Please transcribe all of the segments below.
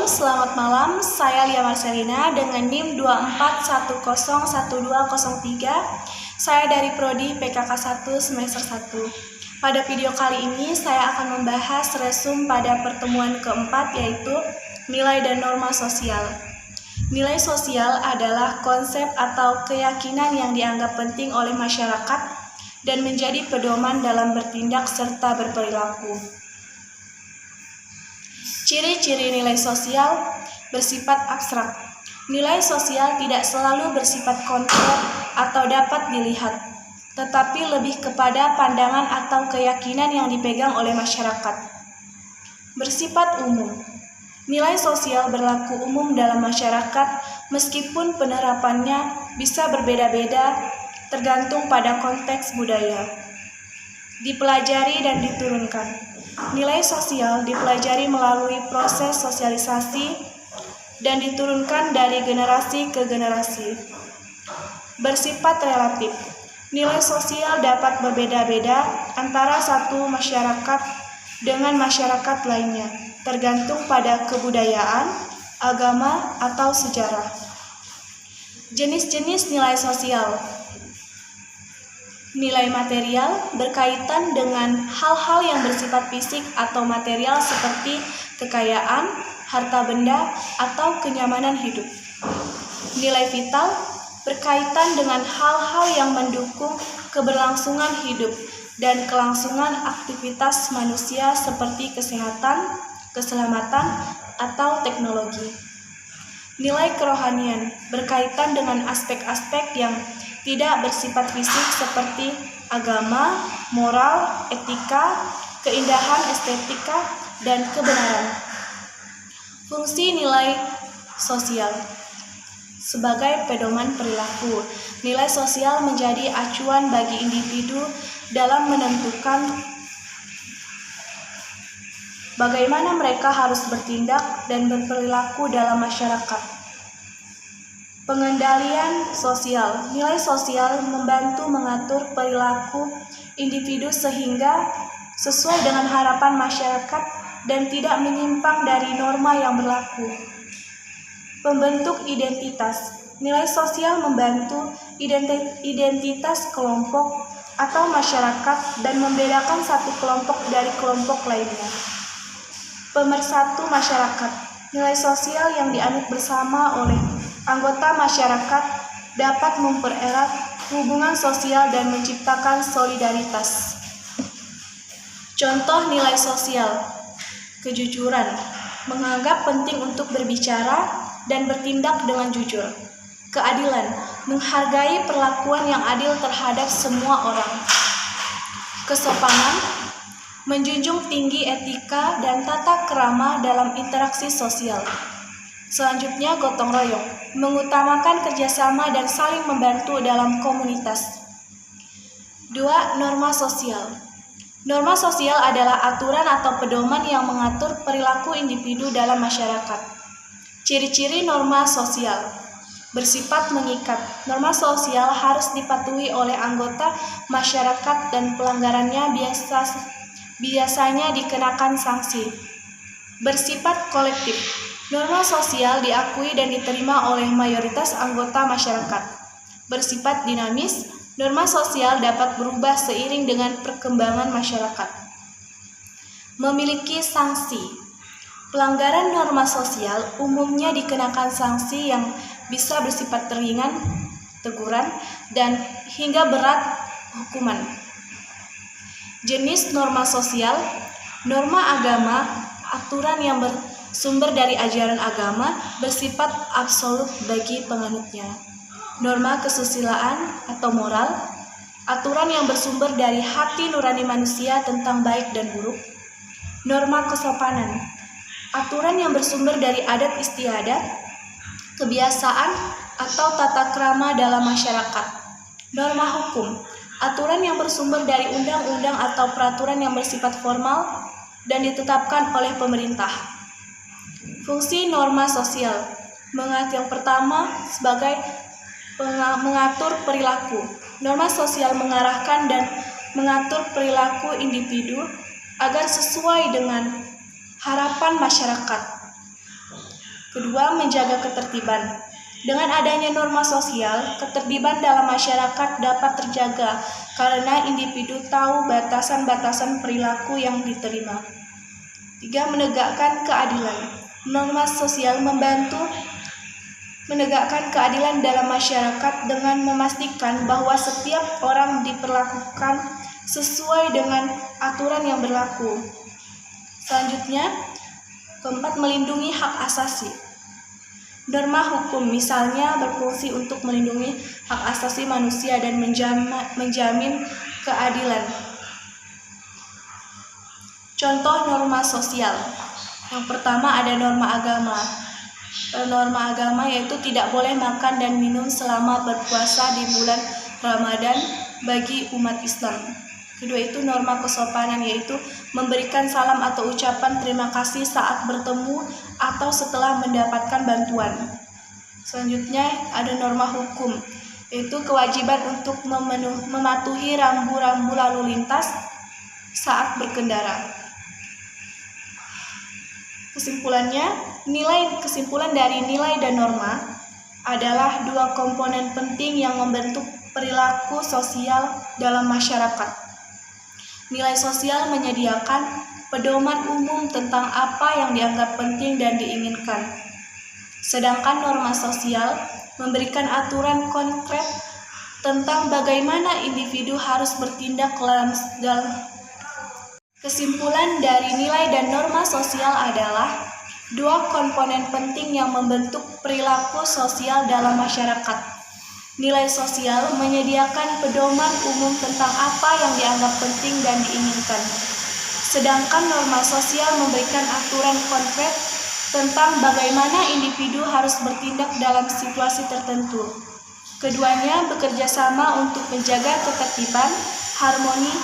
Shalom, selamat malam. Saya Lia Marcelina dengan NIM 24101203. Saya dari Prodi PKK 1 semester 1. Pada video kali ini saya akan membahas resum pada pertemuan keempat, yaitu nilai dan norma sosial. Nilai sosial adalah konsep atau keyakinan yang dianggap penting oleh masyarakat dan menjadi pedoman dalam bertindak serta berperilaku. Ciri-ciri nilai sosial bersifat abstrak. Nilai sosial tidak selalu bersifat konkret atau dapat dilihat, tetapi lebih kepada pandangan atau keyakinan yang dipegang oleh masyarakat. Bersifat umum. Nilai sosial berlaku umum dalam masyarakat meskipun penerapannya bisa berbeda-beda tergantung pada konteks budaya. Dipelajari dan diturunkan. Nilai sosial dipelajari melalui proses sosialisasi dan diturunkan dari generasi ke generasi. Bersifat relatif. Nilai sosial dapat berbeda-beda antara satu masyarakat dengan masyarakat lainnya, tergantung pada kebudayaan, agama, atau sejarah. Jenis-jenis nilai sosial. Nilai material berkaitan dengan hal-hal yang bersifat fisik atau material seperti kekayaan, harta benda, atau kenyamanan hidup. Nilai vital berkaitan dengan hal-hal yang mendukung keberlangsungan hidup dan kelangsungan aktivitas manusia seperti kesehatan, keselamatan, atau teknologi. Nilai kerohanian berkaitan dengan aspek-aspek yang tidak bersifat fisik seperti agama, moral, etika, keindahan estetika, dan kebenaran. Fungsi nilai sosial sebagai pedoman perilaku. Nilai sosial menjadi acuan bagi individu dalam menentukan bagaimana mereka harus bertindak dan berperilaku dalam masyarakat. Pengendalian sosial. Nilai sosial membantu mengatur perilaku individu sehingga sesuai dengan harapan masyarakat dan tidak menyimpang dari norma yang berlaku. Pembentuk identitas. Nilai sosial membantu identitas kelompok atau masyarakat dan membedakan satu kelompok dari kelompok lainnya. Pemersatu masyarakat. Nilai sosial yang dianut bersama oleh anggota masyarakat dapat mempererat hubungan sosial dan menciptakan solidaritas. Contoh nilai sosial. Kejujuran. Menganggap penting untuk berbicara dan bertindak dengan jujur. Keadilan. Menghargai perlakuan yang adil terhadap semua orang. Kesopanan. Menjunjung tinggi etika dan tata krama dalam interaksi sosial. Selanjutnya, gotong royong, mengutamakan kerjasama dan saling membantu dalam komunitas. 2. Norma sosial. Norma sosial adalah aturan atau pedoman yang mengatur perilaku individu dalam masyarakat. Ciri-ciri norma sosial. Bersifat mengikat. Norma sosial harus dipatuhi oleh anggota masyarakat dan pelanggarannya biasanya dikenakan sanksi. Bersifat kolektif. Norma sosial diakui dan diterima oleh mayoritas anggota masyarakat. Bersifat dinamis, norma sosial dapat berubah seiring dengan perkembangan masyarakat. Memiliki sanksi. Pelanggaran norma sosial umumnya dikenakan sanksi yang bisa bersifat ringan, teguran, dan hingga berat hukuman. Jenis norma sosial. Norma agama, aturan yang bersumber dari ajaran agama bersifat absolut bagi penganutnya. Norma kesusilaan atau moral, aturan yang bersumber dari hati nurani manusia tentang baik dan buruk. Norma kesopanan, aturan yang bersumber dari adat istiadat, kebiasaan, atau tata krama dalam masyarakat. Norma hukum, aturan yang bersumber dari undang-undang atau peraturan yang bersifat formal dan ditetapkan oleh pemerintah. Fungsi norma sosial. Yang pertama sebagai mengatur perilaku. Norma sosial mengarahkan dan mengatur perilaku individu agar sesuai dengan harapan masyarakat. Kedua, menjaga ketertiban. Dengan adanya norma sosial, ketertiban dalam masyarakat dapat terjaga karena individu tahu batasan-batasan perilaku yang diterima. Tiga, menegakkan keadilan. Norma sosial membantu menegakkan keadilan dalam masyarakat dengan memastikan bahwa setiap orang diperlakukan sesuai dengan aturan yang berlaku. Selanjutnya, keempat, melindungi hak asasi. Norma hukum misalnya berfungsi untuk melindungi hak asasi manusia dan menjamin keadilan. Contoh norma sosial. Yang pertama ada norma agama. Norma agama yaitu tidak boleh makan dan minum selama berpuasa di bulan Ramadan bagi umat Islam. Kedua itu norma kesopanan, yaitu memberikan salam atau ucapan terima kasih saat bertemu atau setelah mendapatkan bantuan. Selanjutnya ada norma hukum, yaitu kewajiban untuk mematuhi rambu-rambu lalu lintas saat berkendara. Kesimpulan dari nilai dan norma adalah dua komponen penting yang membentuk perilaku sosial dalam masyarakat. Nilai sosial menyediakan pedoman umum tentang apa yang dianggap penting dan diinginkan. Sedangkan norma sosial memberikan aturan konkret tentang bagaimana individu harus bertindak dalam. Kesimpulan dari nilai dan norma sosial adalah dua komponen penting yang membentuk perilaku sosial dalam masyarakat. Nilai sosial menyediakan pedoman umum tentang apa yang dianggap penting dan diinginkan. Sedangkan norma sosial memberikan aturan konkret tentang bagaimana individu harus bertindak dalam situasi tertentu. Keduanya bekerja sama untuk menjaga ketertiban, harmoni,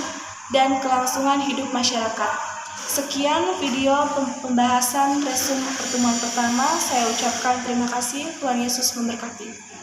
dan kelangsungan hidup masyarakat. Sekian video pembahasan resume pertemuan pertama. Saya ucapkan terima kasih. Tuhan Yesus memberkati.